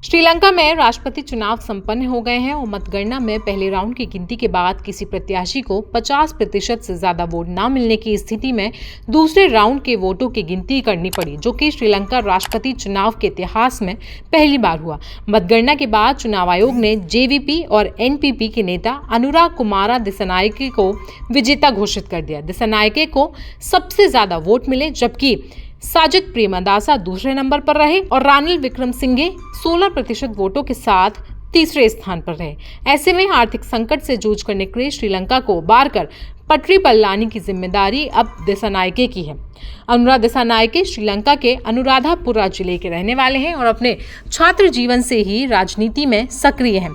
श्रीलंका में राष्ट्रपति चुनाव संपन्न हो गए हैं और मतगणना में पहले राउंड की गिनती के बाद किसी प्रत्याशी को 50% से ज्यादा वोट न मिलने की स्थिति में दूसरे राउंड के वोटों की गिनती करनी पड़ी, जो कि श्रीलंका राष्ट्रपति चुनाव के इतिहास में पहली बार हुआ। मतगणना के बाद चुनाव आयोग ने जेवीपी और एनपीपी के नेता अनुराग कुमारा दिसानायके को विजेता घोषित कर दिया। दिसानायके को सबसे ज्यादा वोट मिले, जबकि साजिद प्रेमदासा दूसरे नंबर पर रहे और रानिल विक्रमसिंघे 16% वोटों के साथ तीसरे स्थान पर रहे। ऐसे में आर्थिक संकट से जूझ करने के लिए श्रीलंका को उबार कर पटरी पर लाने की जिम्मेदारी अब दिसानायके की है। अनुराग दिसानायके श्रीलंका के अनुराधापुरा जिले के रहने वाले हैं और अपने छात्र जीवन से ही राजनीति में सक्रिय हैं।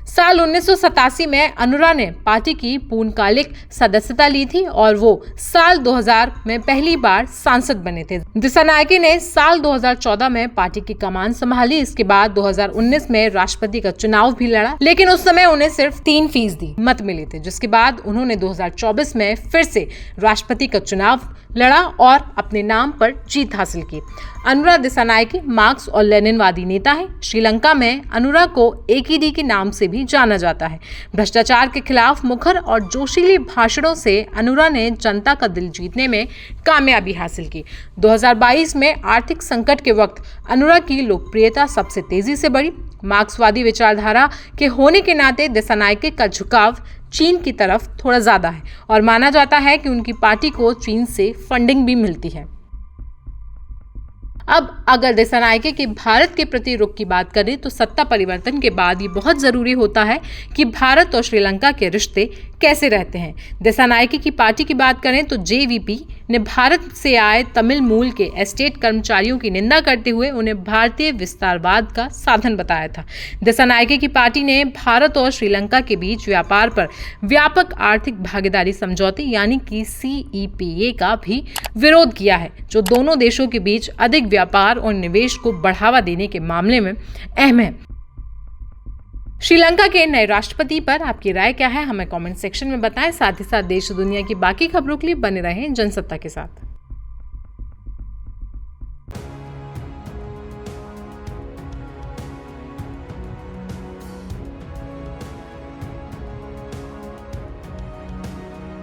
साल 1987 में अनुरा ने पार्टी की पूर्णकालिक सदस्यता ली थी और वो साल 2000 में पहली बार सांसद बने थे। दिसानायके ने साल 2014 में पार्टी की कमान संभाली। इसके बाद 2019 में राष्ट्रपति का चुनाव भी लड़ा, लेकिन उस समय उन्हें सिर्फ 3% मत मिले थे, जिसके बाद उन्होंने 2024 में फिर से राष्ट्रपति का चुनाव लड़ा और अपने नाम पर जीत हासिल की। अनुरा दिसानायके मार्क्स और लेनिनवादी नेता है। श्रीलंका में अनुरा को एकीडी के नाम से भी जाना जाता है। भ्रष्टाचार के खिलाफ मुखर और जोशीले भाषणों से अनुरा ने जनता का दिल जीतने में कामयाबी हासिल की। 2022 में आर्थिक संकट के वक्त अनुरा की लोकप्रियता सबसे तेजी से बढ़ी। मार्क्सवादी विचारधारा के होने के नाते दिसानायके का झुकाव चीन की तरफ थोड़ा ज्यादा है और माना जाता है कि उनकी पार्टी को चीन से फंडिंग भी मिलती है। अब अगर दिसानायके के भारत के प्रति रुख की बात करें तो सत्ता परिवर्तन के बाद ये बहुत जरूरी होता है कि भारत और श्रीलंका के रिश्ते कैसे रहते हैं। दिसानायके की पार्टी की बात करें तो जेवीपी ने भारत से आए तमिल मूल के एस्टेट कर्मचारियों की निंदा करते हुए उन्हें भारतीय विस्तारवाद का साधन बताया था। दिसानायके की पार्टी ने भारत और श्रीलंका के बीच व्यापार पर व्यापक आर्थिक भागीदारी समझौते यानी कि CEPA का भी विरोध किया है, जो दोनों देशों के बीच अधिक व्यापार और निवेश को बढ़ावा देने के मामले में अहम है। श्रीलंका के नए राष्ट्रपति पर आपकी राय क्या है, हमें कमेंट सेक्शन में बताएं। साथ ही साथ देश दुनिया की बाकी खबरों के लिए बने रहें जनसत्ता के साथ।